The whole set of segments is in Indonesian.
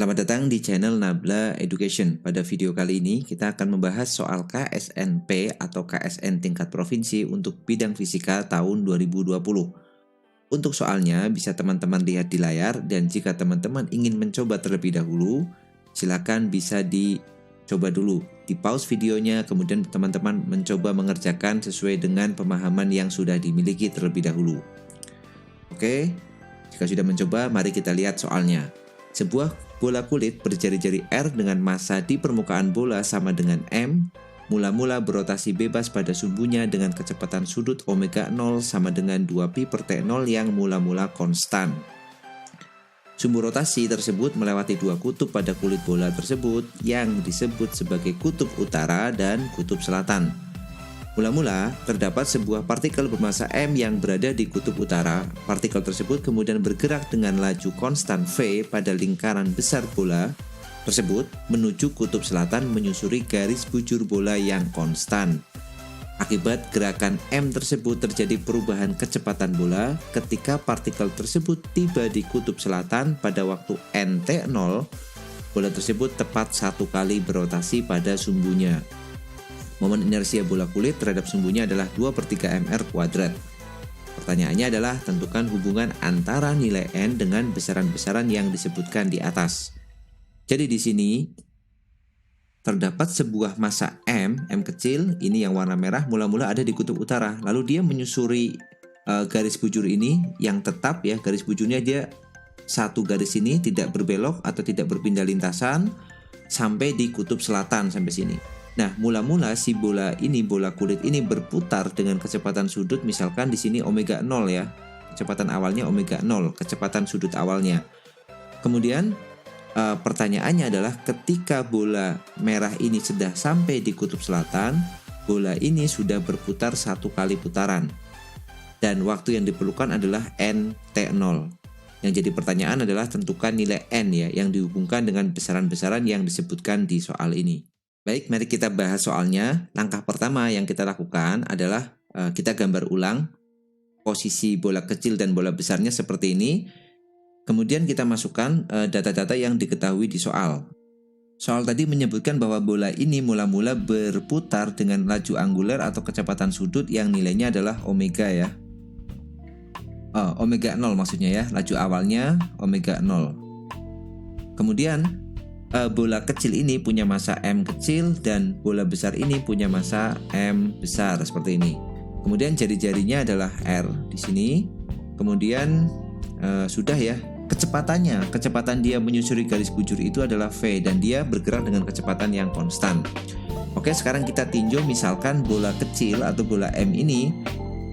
Selamat datang di channel Nabla Education. Pada video kali ini kita akan membahas soal KSNP atau KSN tingkat provinsi untuk bidang fisika tahun 2020. Untuk soalnya bisa teman-teman lihat di layar, dan jika teman-teman ingin mencoba terlebih dahulu, silakan bisa dicoba dulu. Di pause videonya, kemudian teman-teman mencoba mengerjakan sesuai dengan pemahaman yang sudah dimiliki terlebih dahulu. Oke, jika sudah mencoba, mari kita lihat soalnya. Sebuah bola kulit berjari-jari R dengan massa di permukaan bola sama dengan M, mula-mula berotasi bebas pada sumbunya dengan kecepatan sudut omega 0 sama dengan 2pi per T0 yang mula-mula konstan. Sumbu rotasi tersebut melewati dua kutub pada kulit bola tersebut yang disebut sebagai kutub utara dan kutub selatan. Mula-mula, terdapat sebuah partikel bermassa M yang berada di kutub utara. Partikel tersebut kemudian bergerak dengan laju konstan V pada lingkaran besar bola tersebut menuju kutub selatan menyusuri garis bujur bola yang konstan. Akibat gerakan M tersebut terjadi perubahan kecepatan bola ketika partikel tersebut tiba di kutub selatan pada waktu NT0. Bola tersebut tepat satu kali berotasi pada sumbunya. Momen inersia bola kulit terhadap sumbunya adalah 2/3 mr². Pertanyaannya adalah tentukan hubungan antara nilai N dengan besaran-besaran yang disebutkan di atas. Jadi di sini terdapat sebuah massa M kecil, ini yang warna merah, mula-mula ada di kutub utara. Lalu dia menyusuri garis bujur ini yang tetap ya, garis bujurnya dia satu garis ini tidak berbelok atau tidak berpindah lintasan sampai di kutub selatan sampai sini. Nah, mula-mula si bola kulit ini berputar dengan kecepatan sudut, misalkan di sini omega 0 ya. Kecepatan awalnya omega 0, kecepatan sudut awalnya. Kemudian pertanyaannya adalah ketika bola merah ini sudah sampai di kutub selatan, bola ini sudah berputar satu kali putaran. Dan waktu yang diperlukan adalah NT0. Yang jadi pertanyaan adalah tentukan nilai N ya, yang dihubungkan dengan besaran-besaran yang disebutkan di soal ini. Baik, mari kita bahas soalnya. Langkah pertama yang kita lakukan adalah kita gambar ulang posisi bola kecil dan bola besarnya seperti ini. Kemudian kita masukkan data-data yang diketahui di soal. Soal tadi menyebutkan bahwa bola ini mula-mula berputar dengan laju angguler atau kecepatan sudut yang nilainya adalah omega ya. Omega 0 maksudnya ya, laju awalnya omega 0. Kemudian bola kecil ini punya massa M kecil dan bola besar ini punya massa M besar seperti ini. Kemudian jari-jarinya adalah R di sini. Kemudian sudah ya, kecepatan dia menyusuri garis bujur itu adalah V dan dia bergerak dengan kecepatan yang konstan. Oke, sekarang kita tinjau misalkan bola kecil atau bola M ini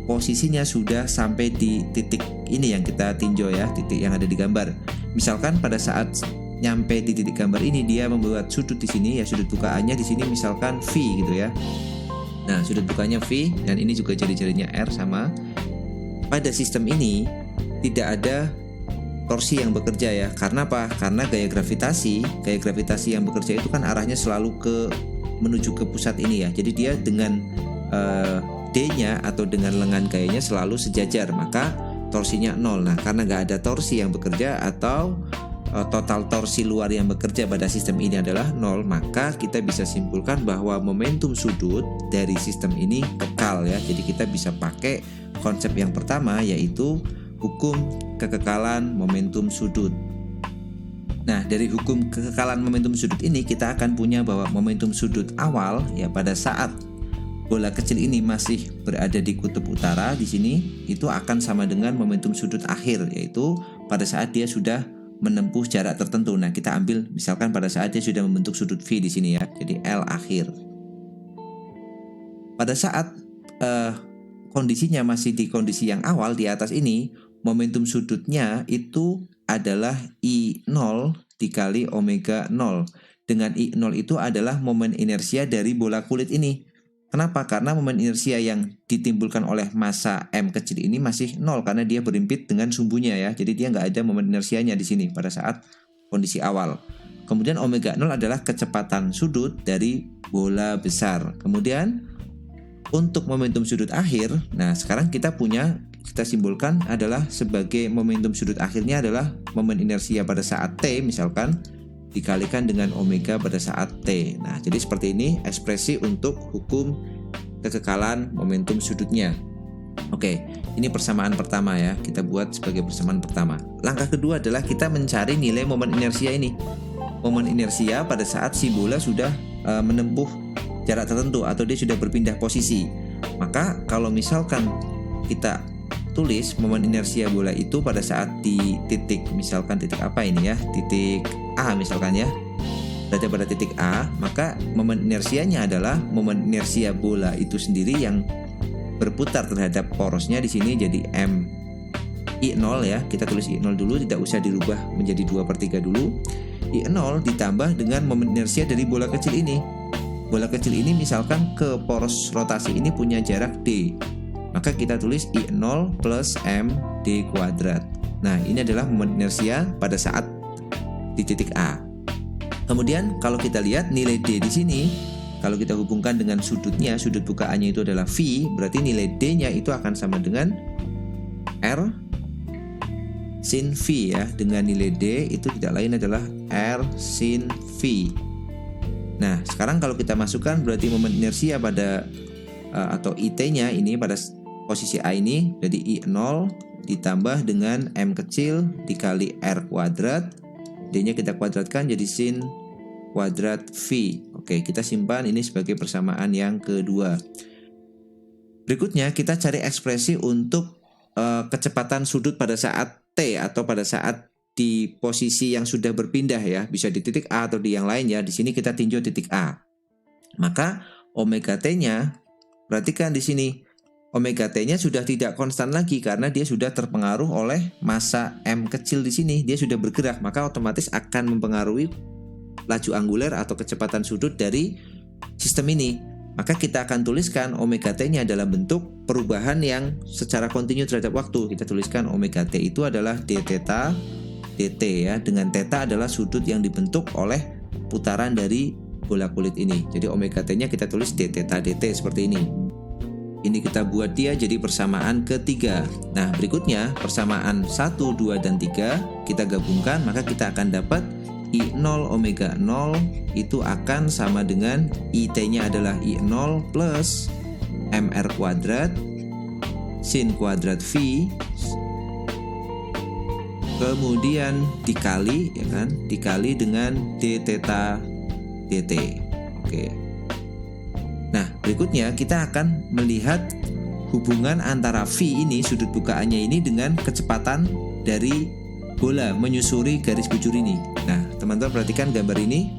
posisinya sudah sampai di titik ini yang kita tinjau ya, titik yang ada di gambar. Misalkan pada saat nyampe di titik gambar ini dia membuat sudut di sini ya, sudut bukaannya di sini misalkan V gitu ya. Nah, sudut bukanya V dan ini juga jari-jarinya R sama. Pada sistem ini tidak ada torsi yang bekerja ya. Karena apa? Karena gaya gravitasi yang bekerja itu kan arahnya selalu menuju ke pusat ini ya. Jadi dia dengan D-nya atau dengan lengan gayanya selalu sejajar, maka torsinya 0. Nah, karena nggak ada torsi yang bekerja atau total torsi luar yang bekerja pada sistem ini adalah 0, maka kita bisa simpulkan bahwa momentum sudut dari sistem ini kekal ya. Jadi kita bisa pakai konsep yang pertama, yaitu hukum kekekalan momentum sudut. Nah, dari hukum kekekalan momentum sudut ini kita akan punya bahwa momentum sudut awal ya pada saat bola kecil ini masih berada di kutub utara di sini itu akan sama dengan momentum sudut akhir, yaitu pada saat dia sudah menempuh jarak tertentu. Nah, kita ambil misalkan pada saat dia sudah membentuk sudut V di sini ya. Jadi L akhir. Pada saat kondisinya masih di kondisi yang awal di atas ini, momentum sudutnya itu adalah I0 dikali omega 0. Dengan I0 itu adalah momen inersia dari bola kulit ini. Kenapa? Karena momen inersia yang ditimbulkan oleh massa M kecil ini masih 0 karena dia berimpit dengan sumbunya ya. Jadi dia nggak ada momen inersianya di sini pada saat kondisi awal. Kemudian omega 0 adalah kecepatan sudut dari bola besar. Kemudian untuk momentum sudut akhir, nah sekarang kita simpulkan adalah sebagai momentum sudut akhirnya adalah momen inersia pada saat T misalkan dikalikan dengan omega pada saat T. Nah, jadi seperti ini ekspresi untuk hukum kekekalan momentum sudutnya. Oke, ini persamaan pertama ya, kita buat sebagai persamaan pertama. Langkah kedua adalah kita mencari nilai momen inersia ini. Momen inersia pada saat si bola sudah menempuh jarak tertentu atau dia sudah berpindah posisi. Maka kalau misalkan kita tulis momen inersia bola itu pada saat di titik, misalkan titik apa ini ya, titik A misalkan ya, berada pada titik A, maka momen inersianya adalah momen inersia bola itu sendiri yang berputar terhadap porosnya di sini jadi M I0 ya, kita tulis I0 dulu, tidak usah dirubah menjadi 2/3 dulu. I0 ditambah dengan momen inersia dari bola kecil ini. Bola kecil ini misalkan ke poros rotasi ini punya jarak D, maka kita tulis I0 plus M D kuadrat. Nah, ini adalah momen inersia pada saat di titik A. Kemudian kalau kita lihat nilai D di sini, kalau kita hubungkan dengan sudutnya, sudut bukaannya itu adalah V, berarti nilai D-nya itu akan sama dengan R sin V ya. Dengan nilai D itu tidak lain adalah R sin V. Nah, sekarang kalau kita masukkan berarti momen inersia pada atau IT-nya ini pada posisi A ini, jadi I0 ditambah dengan M kecil dikali R kuadrat, D-nya kita kuadratkan jadi sin kuadrat V. Oke, kita simpan ini sebagai persamaan yang kedua. Berikutnya kita cari ekspresi untuk kecepatan sudut pada saat T atau pada saat di posisi yang sudah berpindah ya, bisa di titik A atau di yang lain ya. Di sini kita tinjau titik A. Maka omega T-nya, perhatikan di sini, omega T-nya sudah tidak konstan lagi karena dia sudah terpengaruh oleh massa M kecil di sini. Dia sudah bergerak, maka otomatis akan mempengaruhi laju anguler atau kecepatan sudut dari sistem ini. Maka kita akan tuliskan omega T-nya dalam bentuk perubahan yang secara kontinu terhadap waktu. Kita tuliskan omega T itu adalah d theta dt ya, dengan theta adalah sudut yang dibentuk oleh putaran dari bola kulit ini. Jadi omega T-nya kita tulis d theta dt seperti ini. Ini kita buat dia jadi persamaan ketiga. Nah, berikutnya persamaan 1, 2, dan 3 kita gabungkan, maka kita akan dapat I0 omega 0 itu akan sama dengan IT-nya adalah I0 plus MR kuadrat sin kuadrat V, kemudian dikali ya kan, dikali dengan d theta dt. Oke. Nah, berikutnya kita akan melihat hubungan antara V ini, sudut bukaannya ini, dengan kecepatan dari bola menyusuri garis bujur ini. Nah, teman-teman perhatikan gambar ini.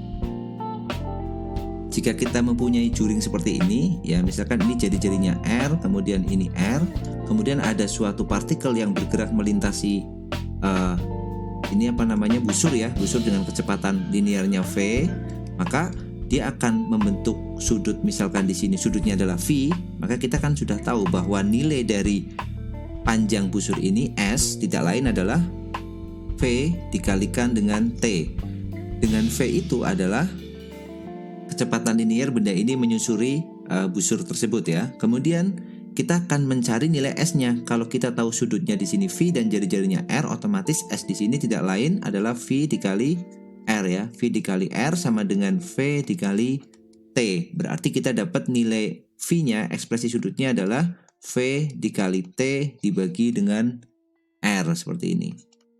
Jika kita mempunyai juring seperti ini, ya misalkan ini jari-jarinya R, kemudian ini R, kemudian ada suatu partikel yang bergerak melintasi busur ya, busur dengan kecepatan linearnya V, maka dia akan membentuk sudut, misalkan di sini sudutnya adalah V, maka kita kan sudah tahu bahwa nilai dari panjang busur ini S tidak lain adalah V dikalikan dengan T. Dengan V itu adalah kecepatan linear benda ini menyusuri busur tersebut ya. Kemudian kita akan mencari nilai S-nya. Kalau kita tahu sudutnya di sini V dan jari-jarinya R, otomatis S di sini tidak lain adalah V dikali R ya. V dikali R sama dengan V dikali T. Berarti kita dapat nilai V-nya, ekspresi sudutnya adalah V dikali T dibagi dengan R seperti ini.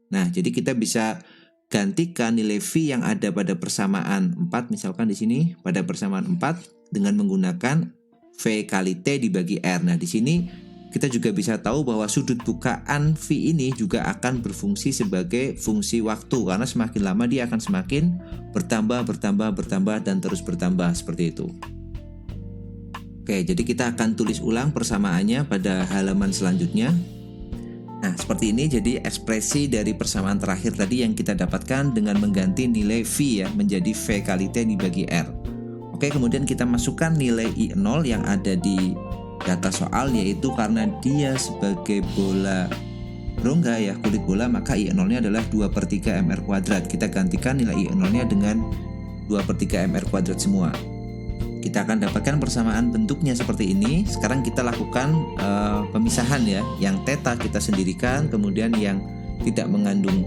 Nah, jadi kita bisa gantikan nilai V yang ada pada persamaan 4, misalkan di sini pada persamaan 4 dengan menggunakan V kali T dibagi R. Nah, di sini kita juga bisa tahu bahwa sudut bukaan V ini juga akan berfungsi sebagai fungsi waktu, karena semakin lama dia akan semakin bertambah dan terus bertambah seperti itu. Oke, jadi kita akan tulis ulang persamaannya pada halaman selanjutnya. Nah, seperti ini jadi ekspresi dari persamaan terakhir tadi yang kita dapatkan dengan mengganti nilai V ya menjadi V kali T dibagi R. Oke, kemudian kita masukkan nilai I0 yang ada di data soal, yaitu karena dia sebagai bola rongga ya, kulit bola, maka I0-nya adalah 2/3 MR kuadrat. Kita gantikan nilai I0-nya dengan 2/3 MR kuadrat semua. Kita akan dapatkan persamaan bentuknya seperti ini. Sekarang kita lakukan pemisahan ya. Yang theta kita sendirikan, kemudian yang tidak mengandung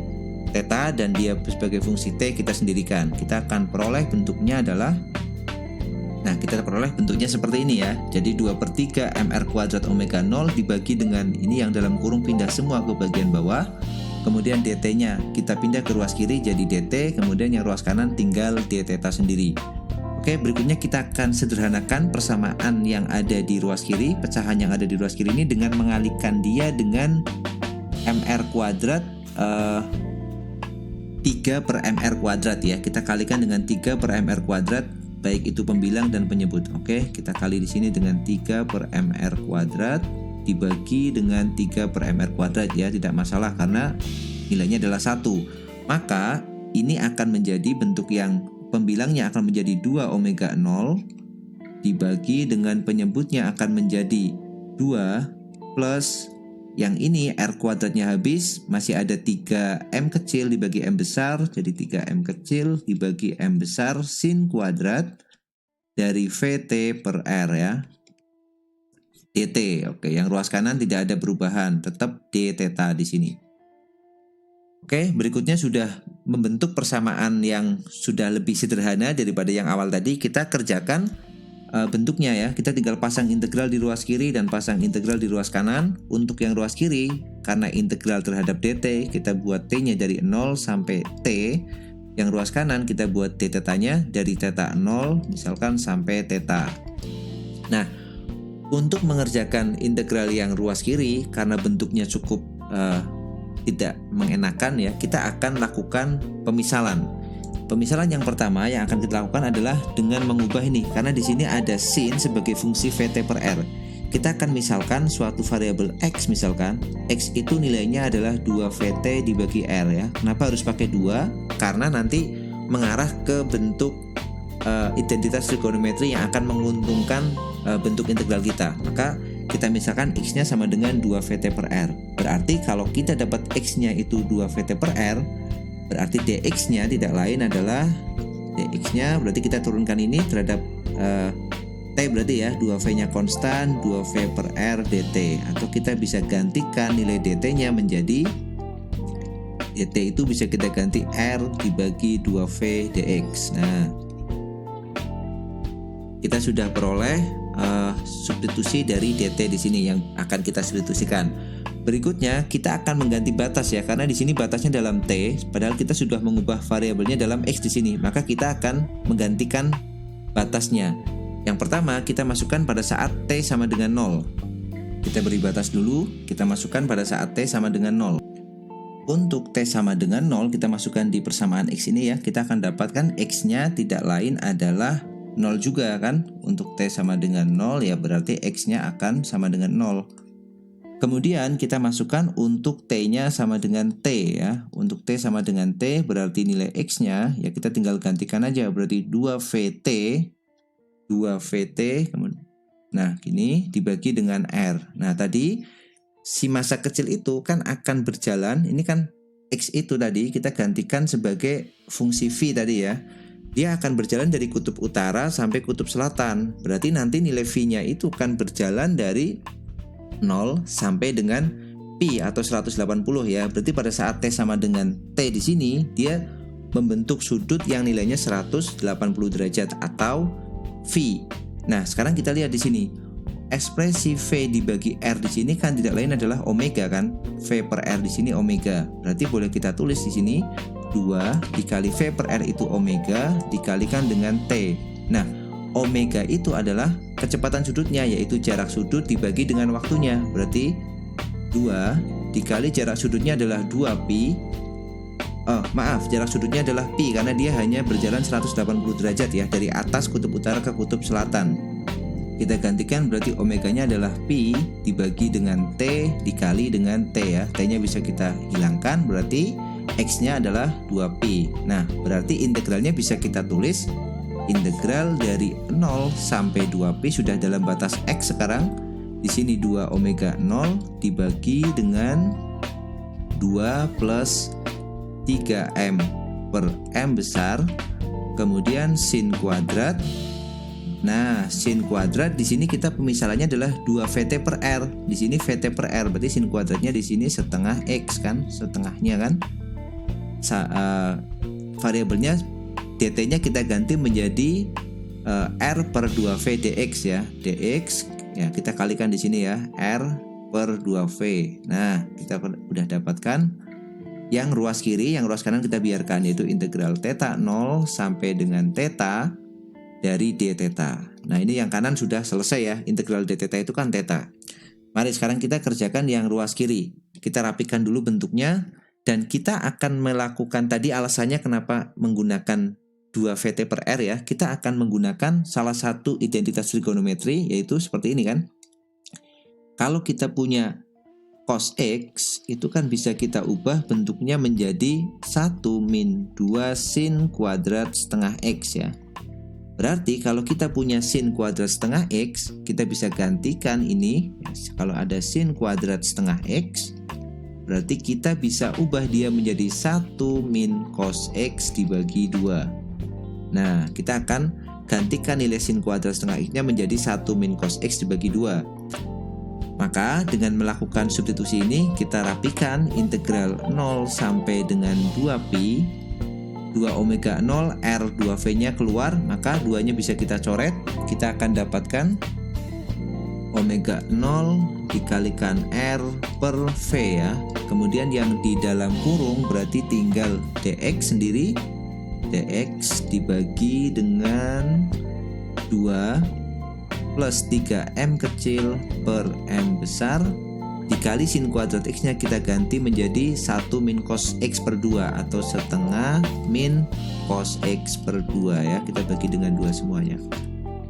theta dan dia sebagai fungsi T kita sendirikan. Kita akan peroleh bentuknya adalah, nah kita peroleh bentuknya seperti ini ya. Jadi 2/3 mr kuadrat omega 0 dibagi dengan ini yang dalam kurung pindah semua ke bagian bawah. Kemudian dt nya kita pindah ke ruas kiri jadi dt, kemudian yang ruas kanan tinggal d theta sendiri. Oke, berikutnya kita akan sederhanakan persamaan yang ada di ruas kiri, pecahan yang ada di ruas kiri ini dengan mengalihkan dia dengan mr kuadrat 3/mr kuadrat ya. Kita kalikan dengan 3/mr kuadrat, baik itu pembilang dan penyebut. Oke, kita kali di sini dengan 3/mr kuadrat dibagi dengan 3/mr kuadrat ya, tidak masalah karena nilainya adalah 1. Maka ini akan menjadi bentuk yang pembilangnya akan menjadi 2 omega 0 dibagi dengan penyebutnya akan menjadi 2 plus yang ini R kuadratnya habis, masih ada 3M kecil dibagi M besar, jadi 3M kecil dibagi M besar sin kuadrat dari VT per R ya, dt. Oke, yang ruas kanan tidak ada perubahan, tetap d theta di sini. Oke, berikutnya sudah membentuk persamaan yang sudah lebih sederhana daripada yang awal tadi. Kita kerjakan bentuknya ya. Kita tinggal pasang integral di ruas kiri dan pasang integral di ruas kanan. Untuk yang ruas kiri, karena integral terhadap dt, kita buat t-nya dari 0 sampai t. Yang ruas kanan kita buat d theta-nya dari theta 0 misalkan sampai theta. Nah, untuk mengerjakan integral yang ruas kiri, karena bentuknya cukup tidak mengenakan ya, kita akan lakukan pemisalan. Pemisalan yang pertama yang akan kita lakukan adalah dengan mengubah ini, karena di sini ada sin sebagai fungsi VT per R. Kita akan misalkan suatu variabel X, misalkan X itu nilainya adalah 2VT dibagi R ya. Kenapa harus pakai 2? Karena nanti mengarah ke bentuk identitas trigonometri yang akan menguntungkan bentuk integral kita. Maka kita misalkan X-nya sama dengan 2VT per R. Berarti kalau kita dapat X-nya itu 2VT per R, berarti dx-nya tidak lain adalah dx-nya, berarti kita turunkan ini terhadap T berarti ya, 2V-nya konstan, 2V per R dt. Atau kita bisa gantikan nilai dt-nya menjadi, dt itu bisa kita ganti R dibagi 2V dx. Nah, kita sudah peroleh substitusi dari dt di sini yang akan kita substitusikan. Berikutnya kita akan mengganti batas ya, karena di sini batasnya dalam t, padahal kita sudah mengubah variabelnya dalam x di sini. Maka kita akan menggantikan batasnya. Yang pertama kita masukkan pada saat t sama dengan 0. Kita beri batas dulu, kita masukkan pada saat t sama dengan 0. Untuk t sama dengan 0 kita masukkan di persamaan x ini ya. Kita akan dapatkan x-nya tidak lain adalah 0 juga kan. Untuk t sama dengan 0 ya berarti x-nya akan sama dengan 0. Kemudian kita masukkan untuk t-nya sama dengan t ya. Untuk t sama dengan t berarti nilai x-nya ya kita tinggal gantikan aja, berarti 2VT nah gini dibagi dengan R. Nah tadi si massa kecil itu kan akan berjalan, ini kan x itu tadi kita gantikan sebagai fungsi V tadi ya. Dia akan berjalan dari kutub utara sampai kutub selatan. Berarti nanti nilai V-nya itu akan berjalan dari 0 sampai dengan pi atau 180 ya. Berarti pada saat t sama dengan t di sini dia membentuk sudut yang nilainya 180 derajat atau V. Nah, sekarang kita lihat di sini. Ekspresi V dibagi R di sini kan tidak lain adalah omega kan? V per R di sini omega. Berarti boleh kita tulis di sini 2 dikali V per R itu omega dikalikan dengan T. Nah, omega itu adalah kecepatan sudutnya, yaitu jarak sudut dibagi dengan waktunya. Berarti 2 dikali jarak sudutnya adalah 2pi. Jarak sudutnya adalah pi karena dia hanya berjalan 180 derajat ya, dari atas kutub utara ke kutub selatan. Kita gantikan berarti omeganya adalah pi dibagi dengan t dikali dengan t ya. T-nya bisa kita hilangkan, berarti x-nya adalah 2pi. Nah, berarti integralnya bisa kita tulis integral dari 0 sampai 2pi sudah dalam batas x sekarang. Di sini 2 omega 0 dibagi dengan 2 plus 3m per m besar, kemudian sin kuadrat. Nah, sin kuadrat di sini kita pemisalannya adalah 2VT per R. Di sini VT per R, berarti sin kuadratnya di sini setengah X kan, setengahnya kan. variabelnya dt-nya kita ganti menjadi r per 2v dx ya. Dx ya kita kalikan di sini ya, r per 2v. Nah, kita udah dapatkan yang ruas kiri, yang ruas kanan kita biarkan, yaitu integral theta 0 sampai dengan theta dari d theta. Nah, ini yang kanan sudah selesai ya. Integral d theta itu kan theta. Mari sekarang kita kerjakan yang ruas kiri. Kita rapikan dulu bentuknya dan kita akan melakukan tadi alasannya kenapa menggunakan 2VT per R ya. Kita akan menggunakan salah satu identitas trigonometri, yaitu seperti ini kan. Kalau kita punya cos X, itu kan bisa kita ubah bentuknya menjadi 1 min 2 sin kuadrat setengah X ya. Berarti kalau kita punya sin kuadrat setengah X, kita bisa gantikan ini. Kalau ada sin kuadrat setengah X, berarti kita bisa ubah dia menjadi 1 min cos X dibagi 2. Nah, kita akan gantikan nilai sin kuadrat setengah X-nya menjadi 1 min cos X dibagi 2. Maka dengan melakukan substitusi ini, kita rapikan integral 0 sampai dengan 2pi. 2 omega 0 R 2V-nya keluar, maka 2-nya bisa kita coret. Kita akan dapatkan omega 0 dikalikan R per V ya. Kemudian yang di dalam kurung berarti tinggal dx sendiri. Dx dibagi dengan 2 plus 3M kecil per M besar dikali sin kuadrat X-nya kita ganti menjadi 1 min cos X per 2 atau setengah min cos X per 2 ya. Kita bagi dengan 2 semuanya.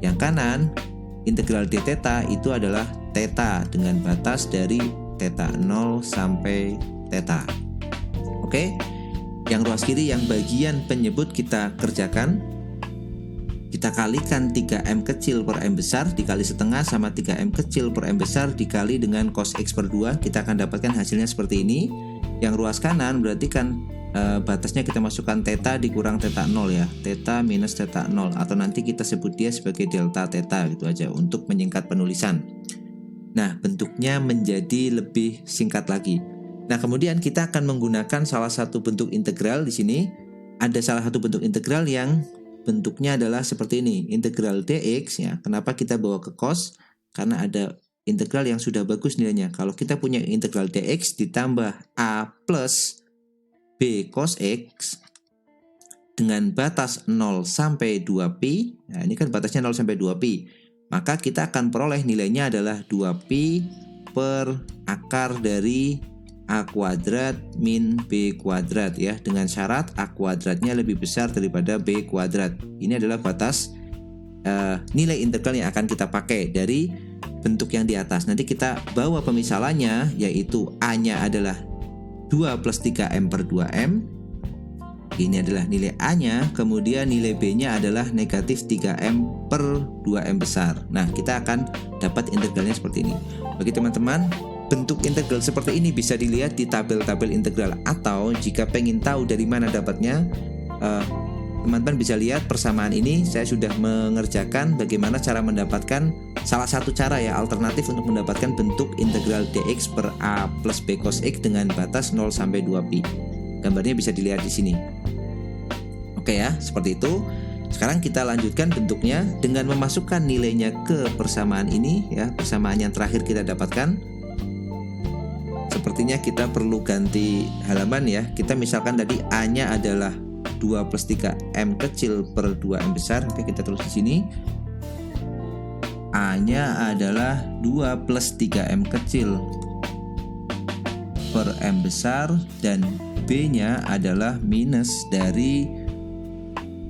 Yang kanan, integral d theta itu adalah theta dengan batas dari theta 0 sampai theta. Oke. Yang ruas kiri yang bagian penyebut kita kerjakan. Kita kalikan 3M kecil per M besar dikali setengah sama 3M kecil per M besar dikali dengan cos X per 2. Kita akan dapatkan hasilnya seperti ini. Yang ruas kanan berarti kan batasnya kita masukkan theta dikurang theta 0 ya. Theta minus theta 0 atau nanti kita sebut dia sebagai delta theta gitu aja untuk menyingkat penulisan. Nah, bentuknya menjadi lebih singkat lagi. Nah, kemudian kita akan menggunakan salah satu bentuk integral di sini. Ada salah satu bentuk integral yang bentuknya adalah seperti ini, integral dx ya. Kenapa kita bawa ke cos? Karena ada integral yang sudah bagus nilainya. Kalau kita punya integral dx ditambah a plus b cos x dengan batas 0 sampai 2pi. Nah, ini kan batasnya 0 sampai 2pi. Maka kita akan peroleh nilainya adalah 2pi per akar dari A kuadrat min B kuadrat ya, dengan syarat A kuadratnya lebih besar daripada B kuadrat. Ini adalah batas nilai integral yang akan kita pakai dari bentuk yang di atas. Nanti kita bawa pemisalannya, yaitu A-nya adalah 2 plus 3M per 2M. Ini adalah nilai A-nya, kemudian nilai B-nya adalah negatif 3M per 2M besar. Nah, kita akan dapat integralnya seperti ini. Bagi teman-teman, bentuk integral seperti ini bisa dilihat di tabel-tabel integral, atau jika pengen tahu dari mana dapatnya, teman-teman bisa lihat persamaan ini. Saya sudah mengerjakan bagaimana cara mendapatkan salah satu cara ya, alternatif untuk mendapatkan bentuk integral dx per a plus b cos x dengan batas 0 sampai 2pi. Gambarnya bisa dilihat di sini. Oke ya, seperti itu. Sekarang kita lanjutkan bentuknya dengan memasukkan nilainya ke persamaan ini ya, persamaan yang terakhir kita dapatkan. Sepertinya kita perlu ganti halaman ya. Kita misalkan tadi A-nya adalah 2 plus 3M kecil per 2M besar. Oke, kita tulis di sini. A-nya adalah 2 plus 3M kecil per M besar, dan B-nya adalah minus dari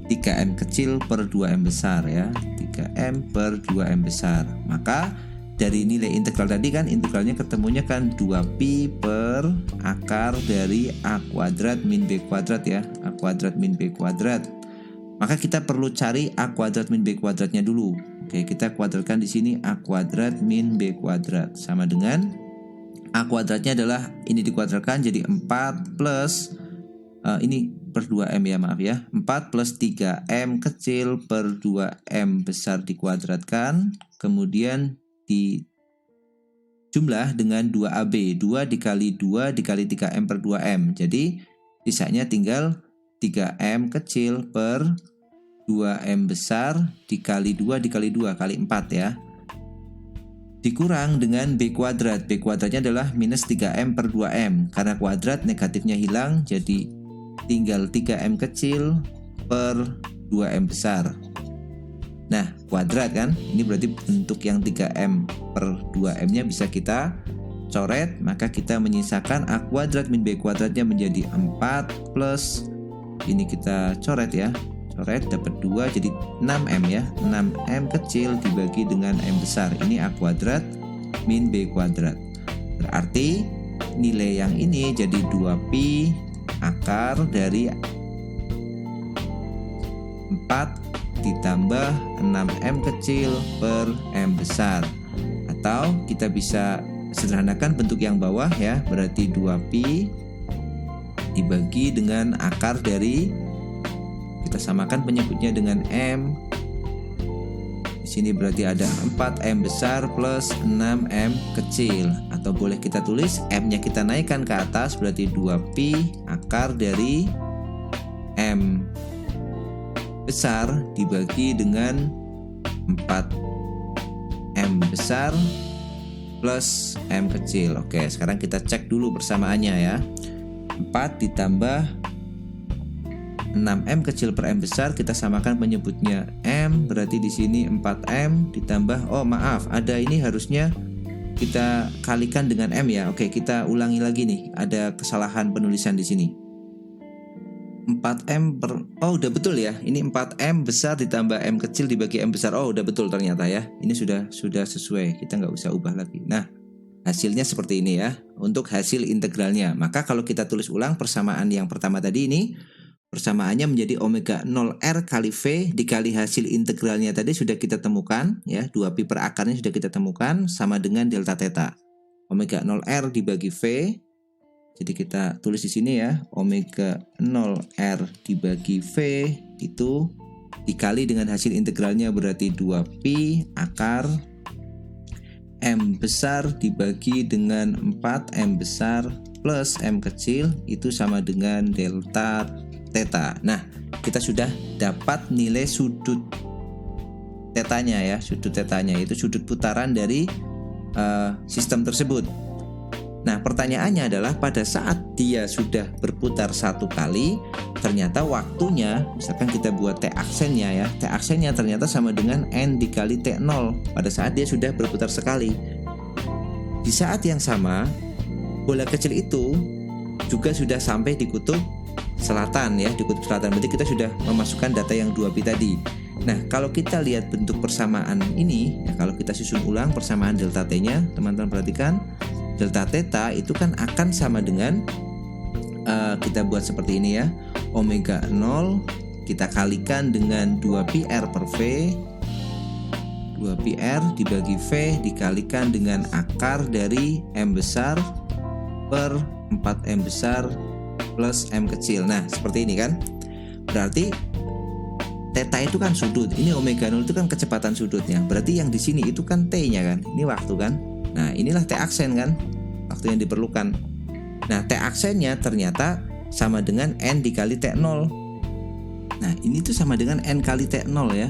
3M kecil per 2M besar ya. 3M per 2M besar. Maka dari nilai integral tadi kan, integralnya ketemunya kan 2pi per akar dari A kuadrat min B kuadrat ya. A kuadrat min B kuadrat. Maka kita perlu cari A kuadrat min B kuadratnya dulu. Oke, kita kuadratkan di sini A kuadrat min B kuadrat. Sama dengan A kuadratnya adalah ini dikuadratkan jadi 4 plus ini per 2M ya, maaf ya. 4 plus 3M kecil per 2M besar dikuadratkan. Kemudian di jumlah dengan 2AB, 2 dikali 2 dikali 3M per 2M. Jadi Sisanya tinggal 3M kecil per 2M besar dikali 2 dikali 2 kali 4 ya. Dikurang dengan B kuadrat. B kuadratnya adalah minus 3M per 2M. Karena kuadrat negatifnya hilang, jadi tinggal 3M kecil per 2M besar. Nah, kuadrat kan, ini berarti bentuk yang 3M per 2M-nya bisa kita coret, maka kita menyisakan A kuadrat min B kuadratnya menjadi 4 plus, ini kita coret ya, coret dapat 2 jadi 6M ya, 6M kecil dibagi dengan M besar, ini A kuadrat min B kuadrat. Berarti nilai yang ini jadi 2pi akar dari 4 ditambah 6M kecil per M besar. Atau kita bisa sederhanakan bentuk yang bawah ya, berarti 2pi dibagi dengan akar dari, kita samakan penyebutnya dengan M. Di sini berarti ada 4M besar plus 6M kecil, atau boleh kita tulis M-nya kita naikkan ke atas, berarti 2pi akar dari M besar dibagi dengan 4M besar plus M kecil. Oke, sekarang kita cek dulu persamaannya ya. 4 ditambah 6M kecil per M besar, kita samakan penyebutnya M, berarti di sini 4M ditambah, oh maaf, ada ini harusnya kita kalikan dengan M ya. Oke, kita ulangi lagi nih, ada kesalahan penulisan di sini. 4M per, oh udah betul ya, ini 4M besar ditambah M kecil dibagi M besar. Oh udah betul ternyata ya, ini sudah sesuai, kita nggak usah ubah lagi. Nah, hasilnya seperti ini ya untuk hasil integralnya. Maka kalau kita tulis ulang persamaan yang pertama tadi ini, persamaannya menjadi omega 0R kali V dikali hasil integralnya tadi sudah kita temukan ya, 2pi per akarnya sudah kita temukan sama dengan delta theta. Omega 0R dibagi V, jadi kita tulis di sini ya, omega 0R dibagi V itu dikali dengan hasil integralnya berarti 2pi akar M besar dibagi dengan 4M besar plus M kecil itu sama dengan delta theta. Nah, kita sudah dapat nilai sudut tetanya ya, sudut tetanya itu sudut putaran dari sistem tersebut. Nah, pertanyaannya adalah pada saat dia sudah berputar satu kali, ternyata waktunya, misalkan kita buat T aksennya ya, T aksennya ternyata sama dengan N dikali T0 pada saat dia sudah berputar sekali. Di saat yang sama, bola kecil itu juga sudah sampai di kutub selatan ya, di kutub selatan. Berarti kita sudah memasukkan data yang 2pi tadi. Nah, kalau kita lihat bentuk persamaan ini, ya, kalau kita susun ulang persamaan delta T-nya, teman-teman perhatikan, delta theta itu kan akan sama dengan kita buat seperti ini ya, omega 0 kita kalikan dengan 2pi R per V, 2pi R dibagi V dikalikan dengan akar dari M besar per 4M besar plus M kecil. Nah, seperti ini kan, berarti theta itu kan sudut, ini omega 0 itu kan kecepatan sudutnya, berarti yang di sini itu kan T-nya kan, ini waktu kan. Nah, inilah T aksen kan, waktu yang diperlukan. Nah, T aksennya ternyata sama dengan N dikali T0. Nah, ini tuh sama dengan N kali T0 ya.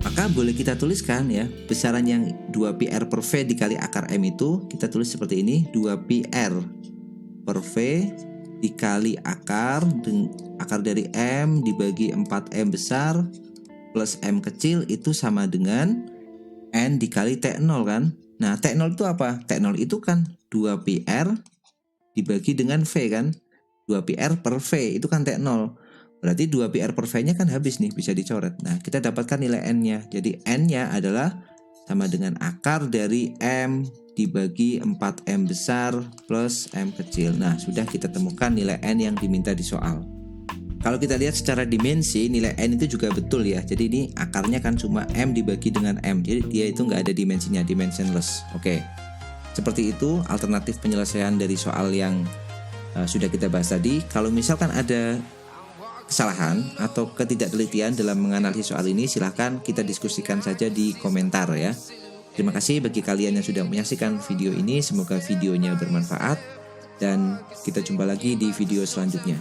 Maka boleh kita tuliskan ya, besaran yang 2pi R per V dikali akar M itu, kita tulis seperti ini, 2pi R per V dikali akar dari M dibagi 4M besar plus M kecil itu sama dengan N dikali T0 kan. Nah, T0 itu apa? T0 itu kan 2pi R dibagi dengan V kan. 2pi R per V itu kan T0. Berarti 2pi R per V-nya kan habis nih, bisa dicoret. Nah, kita dapatkan nilai N-nya. Jadi N-nya adalah sama dengan akar dari M dibagi 4M besar plus M kecil. Nah, sudah kita temukan nilai N yang diminta di soal. Kalau kita lihat secara dimensi, nilai N itu juga betul ya. Jadi ini akarnya kan cuma M dibagi dengan M. Jadi dia itu nggak ada dimensinya, dimensionless. Oke. Seperti itu alternatif penyelesaian dari soal yang sudah kita bahas tadi. Kalau misalkan ada kesalahan atau ketidaktelitian dalam menganalisis soal ini, silahkan kita diskusikan saja di komentar ya. Terima kasih bagi kalian yang sudah menyaksikan video ini. Semoga videonya bermanfaat. dan kita jumpa lagi di video selanjutnya.